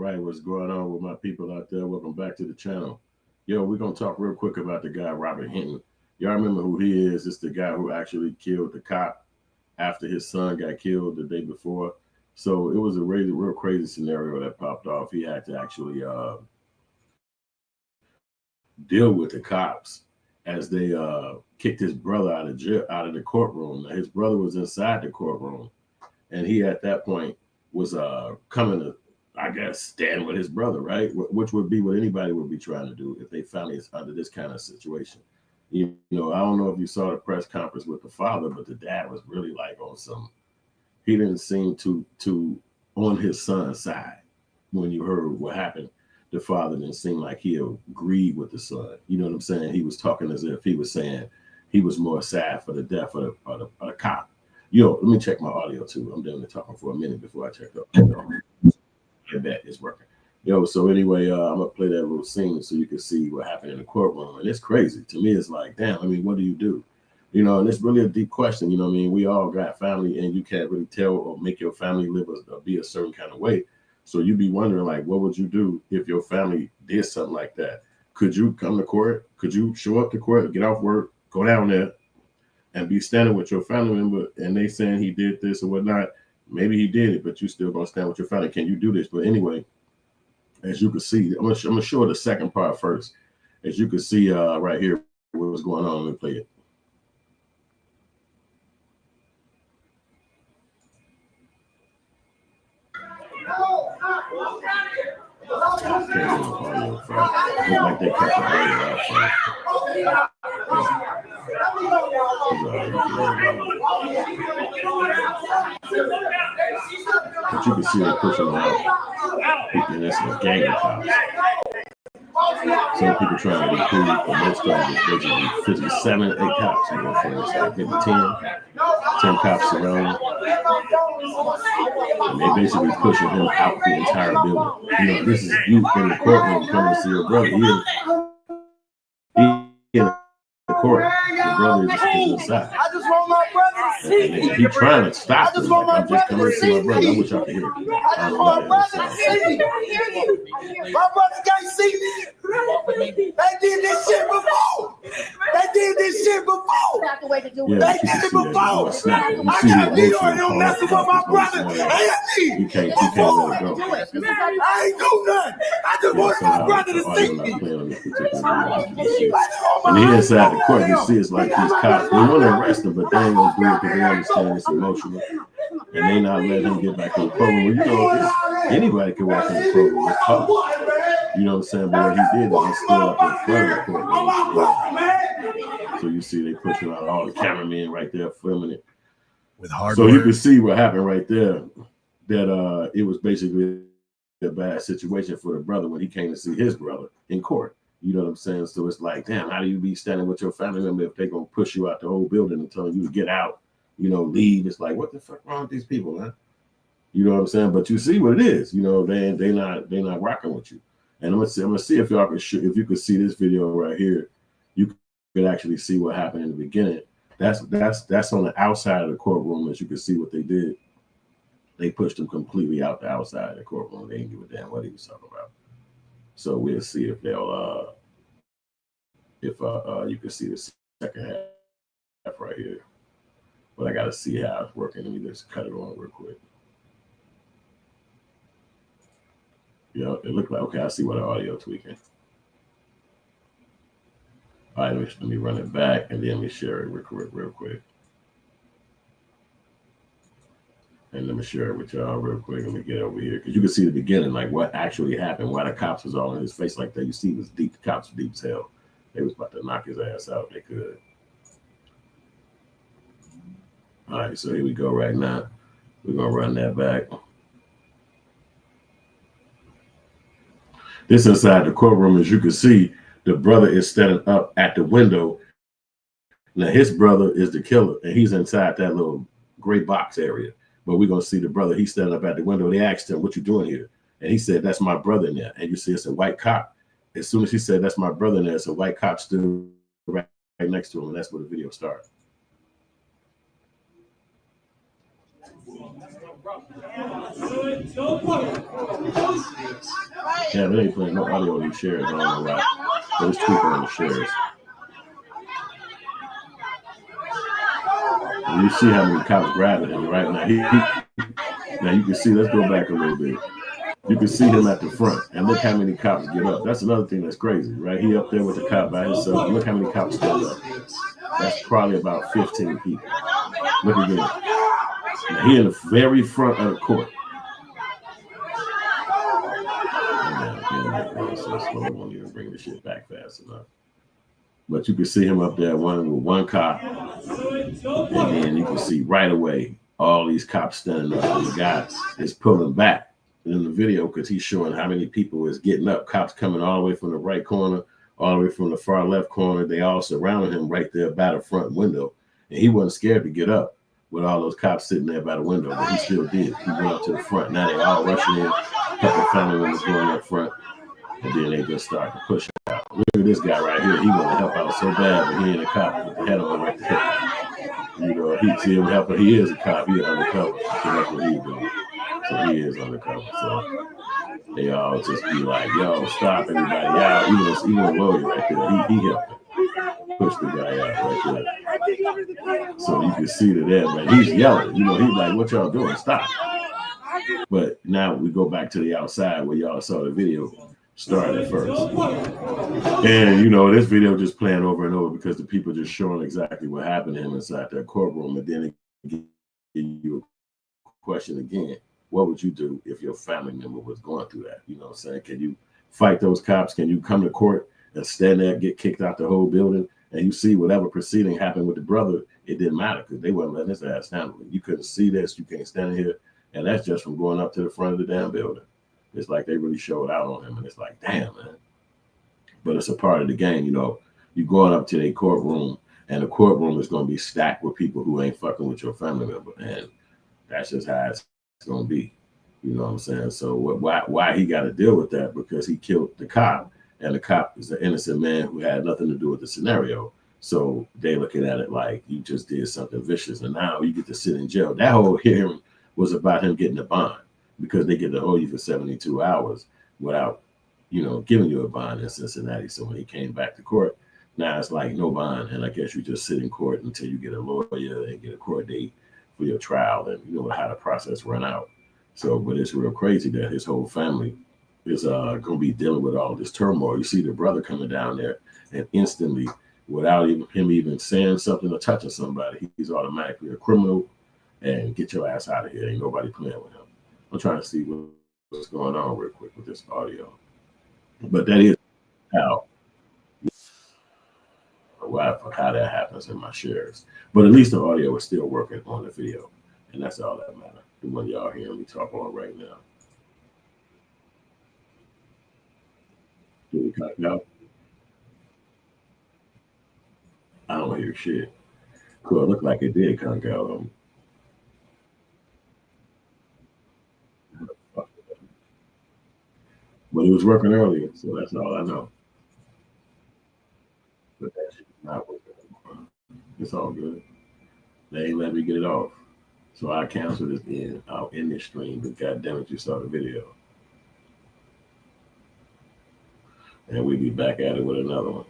right, what's going on with my people out there? Welcome back to the channel. Yo, we're gonna talk real quick about the guy Robert Hinton. Y'all remember who he is? It's the guy who actually killed the cop after his son got killed the day before. So it was a real crazy scenario that popped off. He had to actually deal with the cops as they kicked his brother out of jail, out of the courtroom. Now, his brother was inside the courtroom, and he at that point was coming to, I guess, stand with his brother, right? Which would be what anybody would be trying to do if they found it's under this kind of situation. You know, I don't know if you saw the press conference with the father, but the dad was really like on some. He didn't seem to on his son's side when you heard what happened. The father didn't seem like he agreed with the son. You know what I'm saying? He was talking as if he was saying he was more sad for the death of the cop. Yo, let me check my audio too. I'm done talking for a minute before I check up. I bet it's working. Yo, so anyway, I'm gonna play that little scene so you can see what happened in the courtroom. And it's crazy. To me, it's like, damn, I mean, what do you do? You know, and it's really a deep question. You know what I mean? We all got family, and you can't really tell or make your family live or be a certain kind of way. So you be wondering, like, what would you do if your family did something like that? Could you come to court? Could you show up to court, get off work, go down there, and be standing with your family member, and they saying he did this or whatnot? Maybe he did it, but you still gonna stand with your family. Can you do this? But anyway, as you can see, I'm gonna show the second part first. As you can see right here, what was going on. Let me play it. Like they cut the radio out. But you can see they pushing them out. And that's a gang of cops. Some people trying to be cool, but most of them is basically 57, 8 cops. You know, for it's like maybe 10 cops around. And they basically pushing him out the entire building. You know, this is you in the courtroom coming to see your brother. He in the court. Your brother is inside. I just want my brother to see me. He trying to stop him. Like, I'm just coming to see my brother. I wish I could hear him. I just want my brother to see me. My brother can't see me. They did this shit before. They did this shit before. They did it before. I got Leo and him messing with my brother and me. You can't let it go. I ain't do nothing. I just want my brother to see me. And he inside the court, you see it's like these cops. They want to arrest him, but they ain't gonna do it because they understand it's emotional. And they not letting him get back in the program. Well, you know, anybody can walk in the program with cops. You know what I'm saying? But what he did is he stood up in front of the court. So you see they pushing out all the cameramen right there filming it. With hard so work. You can see what happened right there. That it was basically a bad situation for the brother when he came to see his brother in court. You know what I'm saying? So it's like, damn, how do you be standing with your family member if they're going to push you out the whole building and telling you to get out, you know, leave? It's like, what the fuck wrong with these people, man? You know what I'm saying? But you see what it is. You know, they not rocking with you. And I'm gonna see if y'all can if you could see this video right here, you could actually see what happened in the beginning. That's on the outside of the courtroom. As you can see what they did. They pushed him completely out the outside of the courtroom. They didn't give a damn what he was talking about. So we'll see if they'll you can see the second half right here. But I gotta see how it's working. Let me just cut it on real quick. Yeah, it looked like okay. I see what the audio tweaking. All right, let me run it back and then let me share it real quick. And let me share it with y'all real quick. Let me get over here because you can see the beginning, like what actually happened. Why the cops was all in his face like that. You see, it was deep. The cops were deep as hell. They was about to knock his ass out. They could. All right, so here we go. Right now, we're gonna run that back. This inside the courtroom, as you can see, the brother is standing up at the window. Now his brother is the killer, and he's inside that little gray box area. But we're gonna see the brother. He's standing up at the window. They asked him, "What you doing here?" And he said, "That's my brother in there." And you see, it's a white cop. As soon as he said, "That's my brother in there," it's a white cop stood right next to him, and that's where the video starts. Yeah, they ain't playing no audio on these shares. I don't know why. But it's tweaking on the shares. And you see how many cops grabbing him right now. Now you can see, let's go back a little bit. You can see him at the front, and look how many cops get up. That's another thing that's crazy, right? He up there with the cop by himself. Look how many cops stand up. That's probably about 15 people. Look again. Now, he in the very front of the court. So slow. I won't even bring the shit back fast enough. But you can see him up there, one with one cop, and then you can see right away all these cops standing up, and the guy is pulling back in the video because he's showing how many people is getting up. Cops coming all the way from the right corner, all the way from the far left corner. They all surrounded him right there by the front window, and he wasn't scared to get up with all those cops sitting there by the window, but he still did. He went up to the front. Now they all rushing in, a couple family members going up front, and then they just start to push out. Look at this guy right here. He want to help out so bad, but he ain't a cop with the head on right there. You know, he see him helping. He is a cop. He is undercover. So that's what he's doing. So he is undercover. So they all just be like, yo, stop everybody out. Even a lawyer right there, he helped push the guy out right there. So you can see that there, man. He's yelling. You know, he's like, what y'all doing? Stop. But now we go back to the outside where y'all saw the video start at first. And, you know, this video just playing over and over because the people just showing exactly what happened to him inside that courtroom. And then they give you a question again. What would you do if your family member was going through that? You know what I'm saying? Can you fight those cops? Can you come to court and stand there, get kicked out the whole building? And you see whatever proceeding happened with the brother, it didn't matter because they wasn't letting his ass handle it. You couldn't see this. You can't stand here. And that's just from going up to the front of the damn building. It's like they really showed out on him. And it's like, damn, man. But it's a part of the game. You know, you going up to their courtroom, and the courtroom is going to be stacked with people who ain't fucking with your family member. And that's just how it's going to be. You know what I'm saying? So why he got to deal with that? Because he killed the cop, and the cop is an innocent man who had nothing to do with the scenario. So they looking at it like you just did something vicious, and now you get to sit in jail. That whole hearing was about him getting a bond because they get to hold you for 72 hours without, you know, giving you a bond in Cincinnati. So when he came back to court, now it's like no bond, and I guess you just sit in court until you get a lawyer and get a court date for your trial, and you know how the process run out. So, but it's real crazy that his whole family is going to be dealing with all this turmoil. You see the brother coming down there, and instantly, without him even saying something or touching somebody, he's automatically a criminal, and get your ass out of here. Ain't nobody playing with him. I'm trying to see what's going on real quick with this audio. But that is how that happens in my shares. But at least the audio is still working on the video. And that's all that matters. The one y'all hearing me talk on right now. Did it cut out? I don't hear shit. Cool, it looked like it did conk out on me. But it was working earlier, so that's all I know. But that shit is not working anymore. It's all good. They ain't let me get it off. So I canceled this in. I'll end this stream, but goddamn it, you saw the video. And we'll be back at it with another one.